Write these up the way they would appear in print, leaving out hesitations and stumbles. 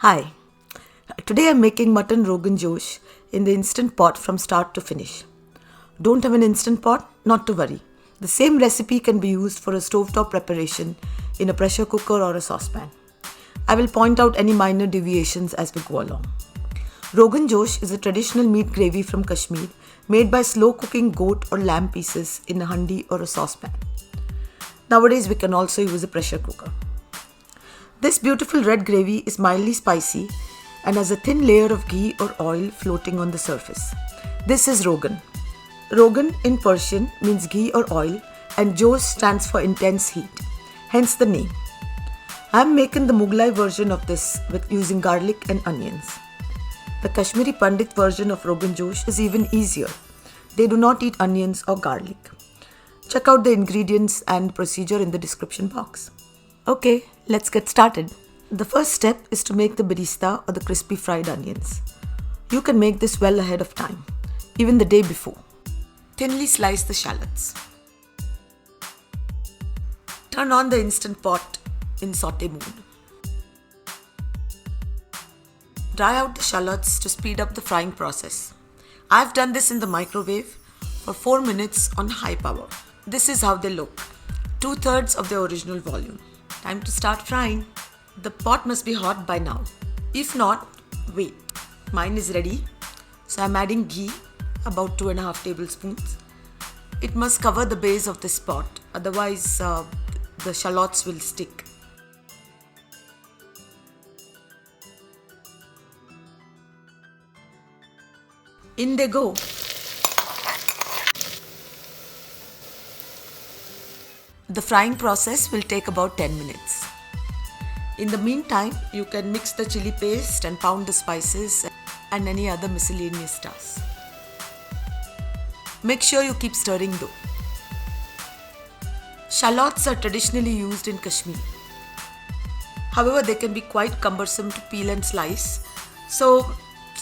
Hi, today I'm making Mutton Rogan Josh in the instant pot from start to finish. Don't have an instant pot? Not to worry. The same recipe can be used for a stovetop preparation in a pressure cooker or a saucepan. I will point out any minor deviations as we go along. Rogan Josh is a traditional meat gravy from Kashmir made by slow cooking goat or lamb pieces in a handi or a saucepan. Nowadays we can also use a pressure cooker. This beautiful red gravy is mildly spicy and has a thin layer of ghee or oil floating on the surface. This is Rogan. Rogan in Persian means ghee or oil and Josh stands for intense heat, hence the name. I am making the Mughlai version of this with using garlic and onions. The Kashmiri Pandit version of Rogan Josh is even easier. They do not eat onions or garlic. Check out the ingredients and procedure in the description box. Okay, let's get started. The first step is to make the Birista or the crispy fried onions. You can make this well ahead of time, even the day before. Thinly slice the shallots. Turn on the instant pot in saute mode. Dry out the shallots to speed up the frying process. I've done this in the microwave for 4 minutes on high power. This is how they look, 2/3 of the original volume. Time to start frying. The pot must be hot by now. If not, wait. Mine is ready. So I'm adding ghee, about 2.5 tablespoons. It must cover the base of this pot, otherwise the shallots will stick. In they go. The frying process will take about 10 minutes. In the meantime, you can mix the chili paste and pound the spices and any other miscellaneous tasks. Make sure you keep stirring though. Shallots are traditionally used in Kashmir. However, they can be quite cumbersome to peel and slice, so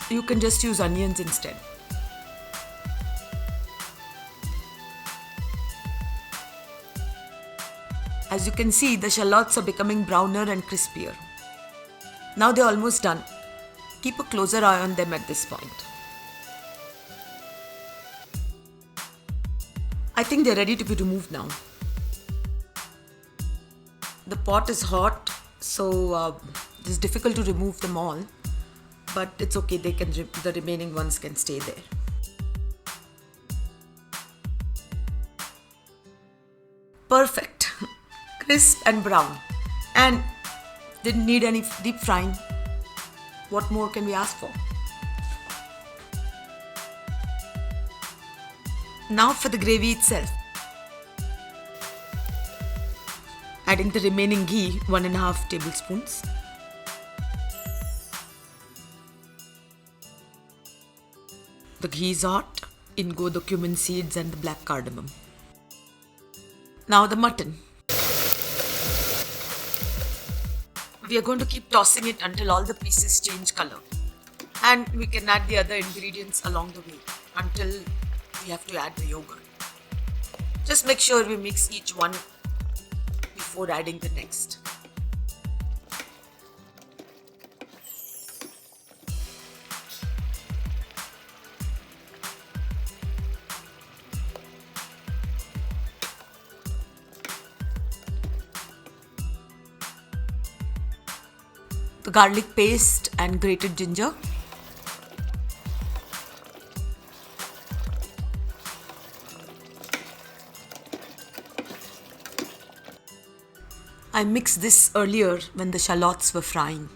you can just use onions instead. As you can see, the shallots are becoming browner and crispier. Now they're almost done. Keep a closer eye on them at this point. I think they're ready to be removed now. The pot is hot, so it's difficult to remove them all. But it's okay, the remaining ones can stay there. Perfect. Crisp and brown, and didn't need any deep frying. What more can we ask for? Now for the gravy itself. Adding the remaining ghee, 1.5 tablespoons. The ghee is hot. In go the cumin seeds and the black cardamom. Now the mutton. We are going to keep tossing it until all the pieces change color. And we can add the other ingredients along the way until we have to add the yogurt. Just make sure we mix each one before adding the next. The garlic paste and grated ginger. I mixed this earlier when the shallots were frying.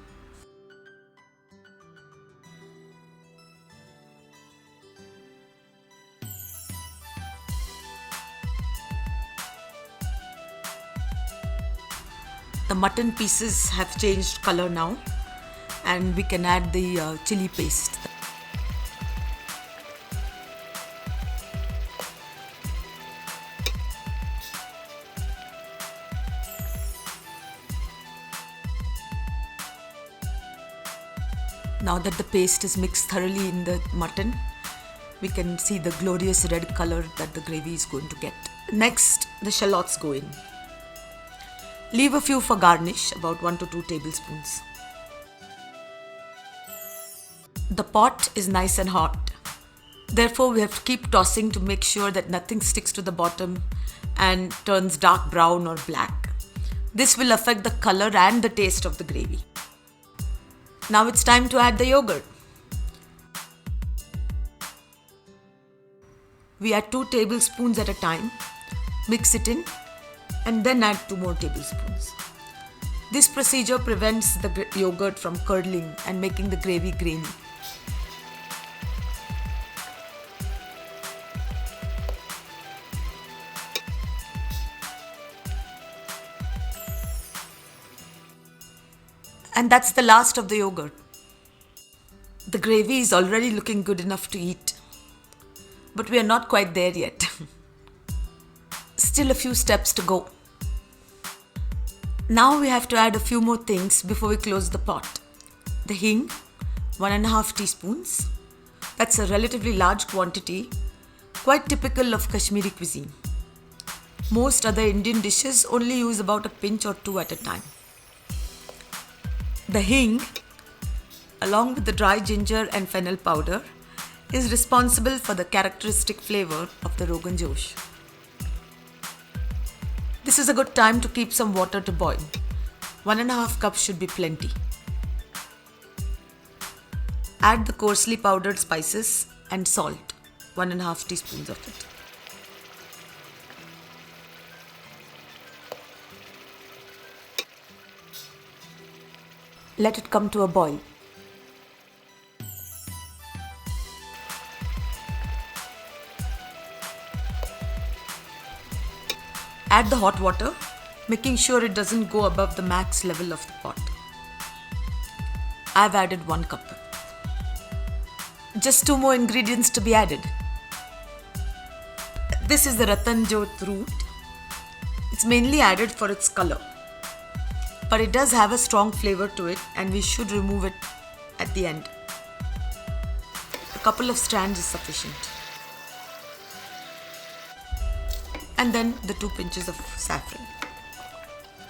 The mutton pieces have changed color now, and we can add the chili paste. Now that the paste is mixed thoroughly in the mutton, we can see the glorious red color that the gravy is going to get. Next, the shallots go in. Leave a few for garnish, about 1 to 2 tablespoons. The pot is nice and hot. Therefore, we have to keep tossing to make sure that nothing sticks to the bottom and turns dark brown or black. This will affect the color and the taste of the gravy. Now it's time to add the yogurt. We add 2 tablespoons at a time, mix it in, and then add 2 more tablespoons. This procedure prevents the yogurt from curdling and making the gravy grainy. And that's the last of the yogurt. The gravy is already looking good enough to eat. But we are not quite there yet. Still a few steps to go. Now we have to add a few more things before we close the pot. The hing, 1.5 teaspoons. That's a relatively large quantity, quite typical of Kashmiri cuisine. Most other Indian dishes only use about a pinch or 2 at a time. The hing, along with the dry ginger and fennel powder, is responsible for the characteristic flavor of the Rogan Josh. This is a good time to keep some water to boil. 1.5 cups should be plenty. Add the coarsely powdered spices and salt, 1.5 teaspoons of it. Let it come to a boil. Add the hot water, making sure it doesn't go above the max level of the pot. I've added 1 cup. Just 2 more ingredients to be added. This is the Ratan Jot root. It's mainly added for its color, but it does have a strong flavor to it and we should remove it at the end. A couple of strands is sufficient. And then the 2 pinches of saffron.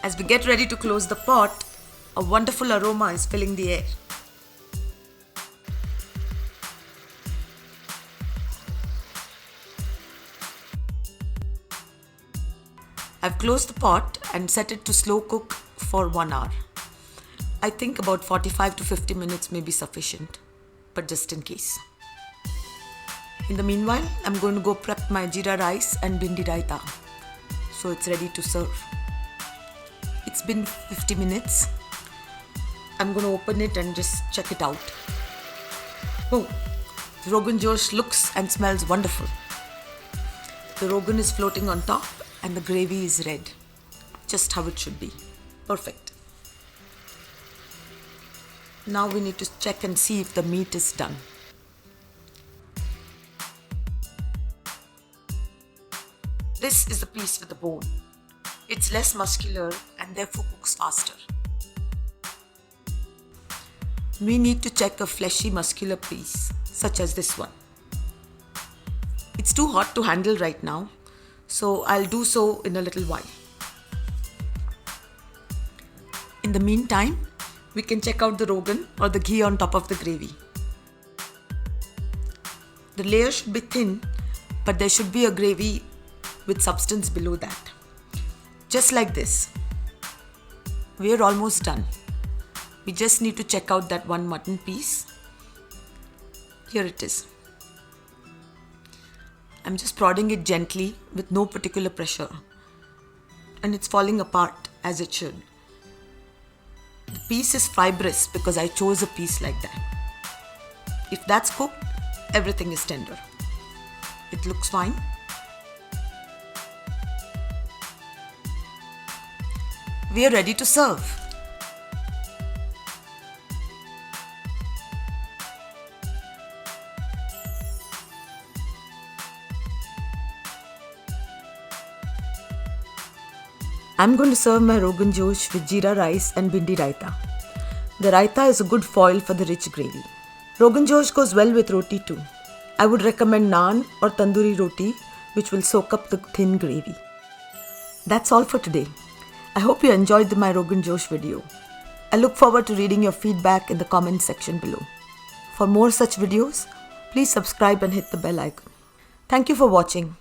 As we get ready to close the pot, a wonderful aroma is filling the air. I've closed the pot and set it to slow cook for 1 hour. I think about 45 to 50 minutes may be sufficient, but just in case. In the meanwhile, I'm going to go prep my jeera rice and bindi raita, so it's ready to serve. It's been 50 minutes. I'm going to open it and just check it out. Oh, the Rogan Josh looks and smells wonderful. The Rogan is floating on top and the gravy is red, just how it should be. Perfect. Now we need to check and see if the meat is done. This is the piece with the bone. It's less muscular and therefore cooks faster. We need to check a fleshy muscular piece, such as this one. It's too hot to handle right now, so I'll do so in a little while. In the meantime, we can check out the Rogan or the ghee on top of the gravy. The layer should be thin, but there should be a gravy with substance below that. Just like this. We're almost done. We just need to check out that one mutton piece. Here it is. I'm just prodding it gently with no particular pressure. And it's falling apart as it should. The piece is fibrous because I chose a piece like that. If that's cooked, everything is tender. It looks fine. We are ready to serve. I'm going to serve my Rogan Josh with jeera rice and bindi raita. The raita is a good foil for the rich gravy. Rogan Josh goes well with roti too. I would recommend naan or tandoori roti, which will soak up the thin gravy. That's all for today. I hope you enjoyed my Rogan Josh video. I look forward to reading your feedback in the comment section below. For more such videos, please subscribe and hit the bell icon. Thank you for watching.